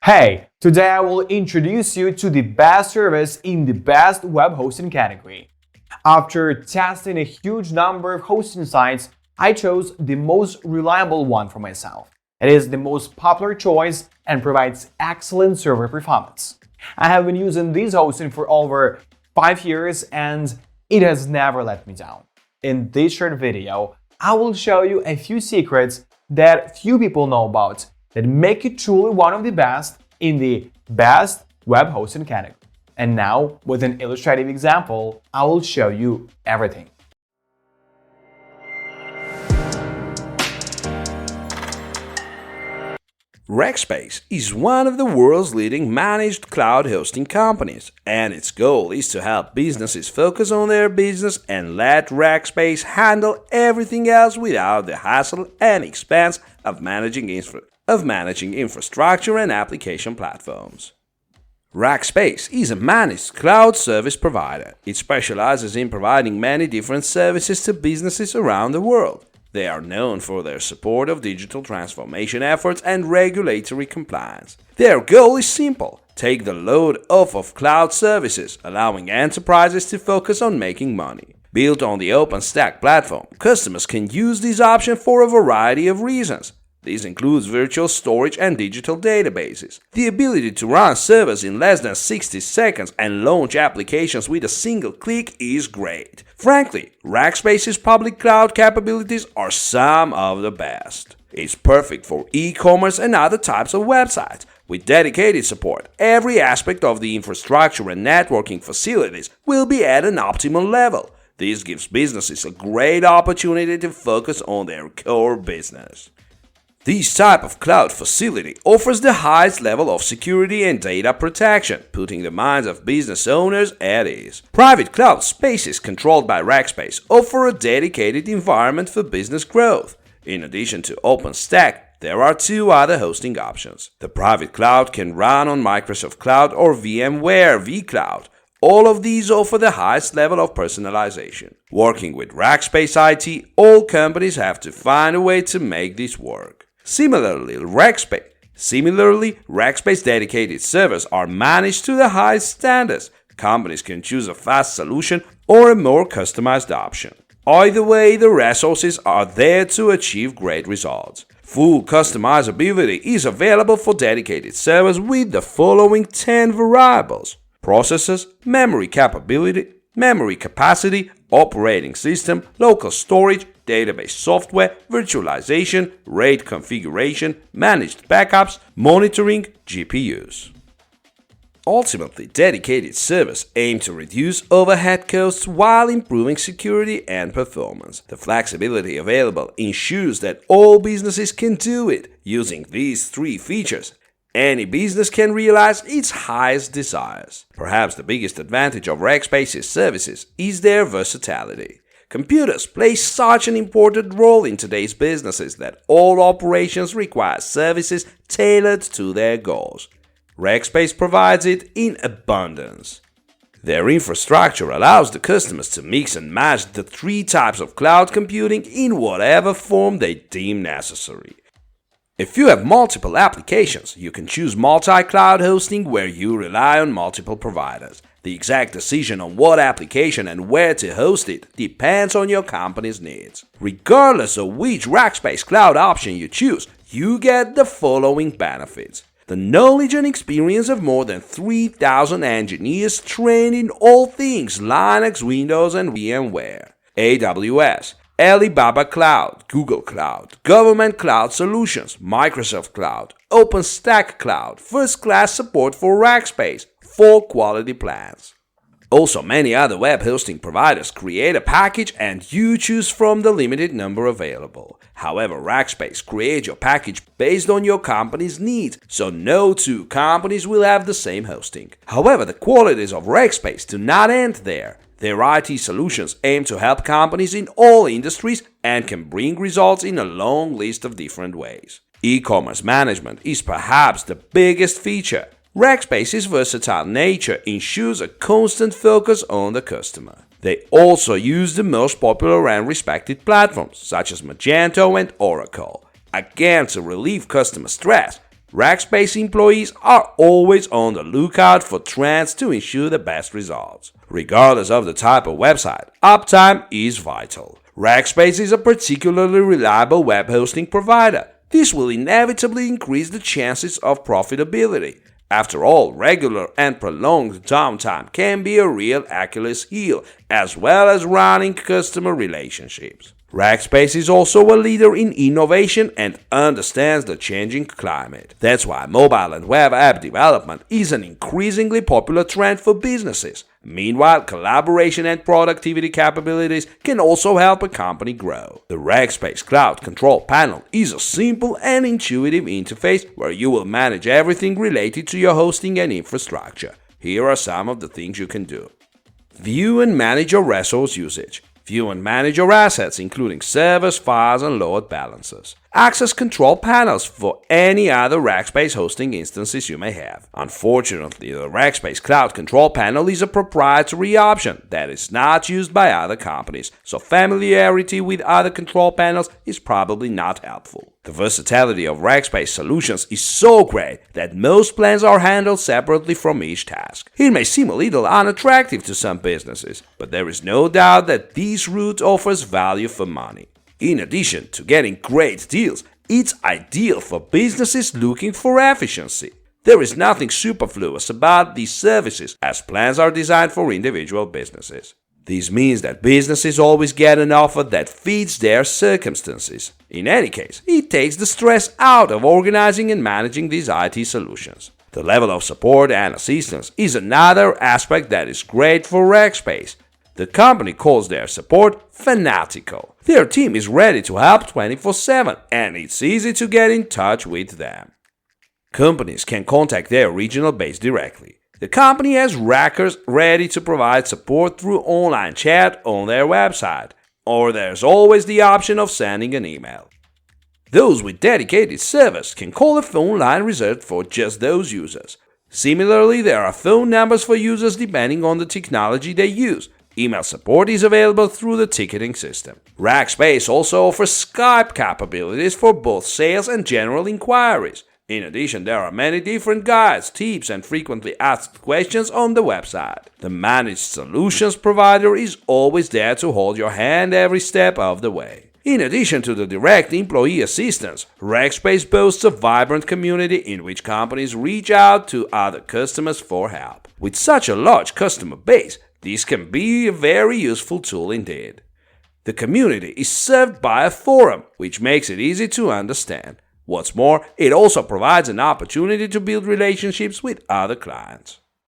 Hey, today I will introduce you to the best service in the best web hosting category. After testing a huge number of hosting sites, I chose the most reliable one for myself. It is the most popular choice and provides excellent server performance. I have been using this hosting for over 5 years and it has never let me down. In this short video, I will show you a few secrets that few people know about that make it truly one of the best in the best web hosting category. And now, with an illustrative example, I will show you everything. Rackspace is one of the world's leading managed cloud hosting companies, and its goal is to help businesses focus on their business and let Rackspace handle everything else without the hassle and expense of managing infrastructure and application platforms. Rackspace is a managed cloud service provider. It specializes in providing many different services to businesses around the world. They are known for their support of digital transformation efforts and regulatory compliance. Their goal is simple: take the load off of cloud services, allowing enterprises to focus on making money. Built on the OpenStack platform, customers can use this option for a variety of reasons. This includes virtual storage and digital databases. The ability to run servers in less than 60 seconds and launch applications with a single click is great. Frankly, Rackspace's public cloud capabilities are some of the best. It's perfect for e-commerce and other types of websites. With dedicated support, every aspect of the infrastructure and networking facilities will be at an optimal level. This gives businesses a great opportunity to focus on their core business. This type of cloud facility offers the highest level of security and data protection, putting the minds of business owners at ease. Private cloud spaces controlled by Rackspace offer a dedicated environment for business growth. In addition to OpenStack, there are two other hosting options. The private cloud can run on Microsoft Cloud or VMware vCloud. All of these offer the highest level of personalization. Working with Rackspace IT, all companies have to find a way to make this work. Similarly, Rackspace dedicated servers are managed to the highest standards. Companies can choose a fast solution or a more customized option. Either way, the resources are there to achieve great results. Full customizability is available for dedicated servers with the following 10 variables: processors, memory capacity, operating system, local storage, database software, virtualization, RAID configuration, managed backups, monitoring, GPUs. Ultimately, dedicated servers aim to reduce overhead costs while improving security and performance. The flexibility available ensures that all businesses can do it. Using these three features, any business can realize its highest desires. Perhaps the biggest advantage of Rackspace's services is their versatility. Computers play such an important role in today's businesses that all operations require services tailored to their goals. Rackspace provides it in abundance. Their infrastructure allows the customers to mix and match the three types of cloud computing in whatever form they deem necessary. If you have multiple applications, you can choose multi-cloud hosting where you rely on multiple providers. The exact decision on what application and where to host it depends on your company's needs. Regardless of which Rackspace cloud option you choose, you get the following benefits: the knowledge and experience of more than 3,000 engineers trained in all things Linux, Windows, and VMware. AWS, Alibaba Cloud, Google Cloud, Government Cloud Solutions, Microsoft Cloud, OpenStack Cloud, first-class support for Rackspace, 4 quality plans. Also, many other web hosting providers create a package and you choose from the limited number available. However, Rackspace creates your package based on your company's needs, so no two companies will have the same hosting. However, the qualities of Rackspace do not end there. Their IT solutions aim to help companies in all industries and can bring results in a long list of different ways. E-commerce management is perhaps the biggest feature. Rackspace's versatile nature ensures a constant focus on the customer. They also use the most popular and respected platforms, such as Magento and Oracle. Again, to relieve customer stress, Rackspace employees are always on the lookout for trends to ensure the best results. Regardless of the type of website, uptime is vital. Rackspace is a particularly reliable web hosting provider. This will inevitably increase the chances of profitability. After all, regular and prolonged downtime can be a real Achilles heel, as well as running customer relationships. Rackspace is also a leader in innovation and understands the changing climate. That's why mobile and web app development is an increasingly popular trend for businesses. Meanwhile, collaboration and productivity capabilities can also help a company grow. The Rackspace Cloud Control Panel is a simple and intuitive interface where you will manage everything related to your hosting and infrastructure. Here are some of the things you can do. View and manage your resource usage. View and manage your assets, including servers, files, and load balancers. Access control panels for any other Rackspace hosting instances you may have. Unfortunately, the Rackspace Cloud Control Panel is a proprietary option that is not used by other companies, so familiarity with other control panels is probably not helpful. The versatility of Rackspace solutions is so great that most plans are handled separately from each task. It may seem a little unattractive to some businesses, but there is no doubt that this route offers value for money. In addition to getting great deals, it's ideal for businesses looking for efficiency. There is nothing superfluous about these services, as plans are designed for individual businesses. This means that businesses always get an offer that fits their circumstances. In any case, it takes the stress out of organizing and managing these IT solutions. The level of support and assistance is another aspect that is great for Rackspace. The company calls their support fanatical. Their team is ready to help 24/7, and it's easy to get in touch with them. Companies can contact their regional base directly. The company has Rackers ready to provide support through online chat on their website, or there's always the option of sending an email. Those with dedicated servers can call a phone line reserved for just those users. Similarly, there are phone numbers for users depending on the technology they use. Email support is available through the ticketing system. Rackspace also offers Skype capabilities for both sales and general inquiries. In addition, there are many different guides, tips, and frequently asked questions on the website. The managed solutions provider is always there to hold your hand every step of the way. In addition to the direct employee assistance, Rackspace boasts a vibrant community in which companies reach out to other customers for help. With such a large customer base, this can be a very useful tool indeed. The community is served by a forum, which makes it easy to understand. What's more, it also provides an opportunity to build relationships with other clients.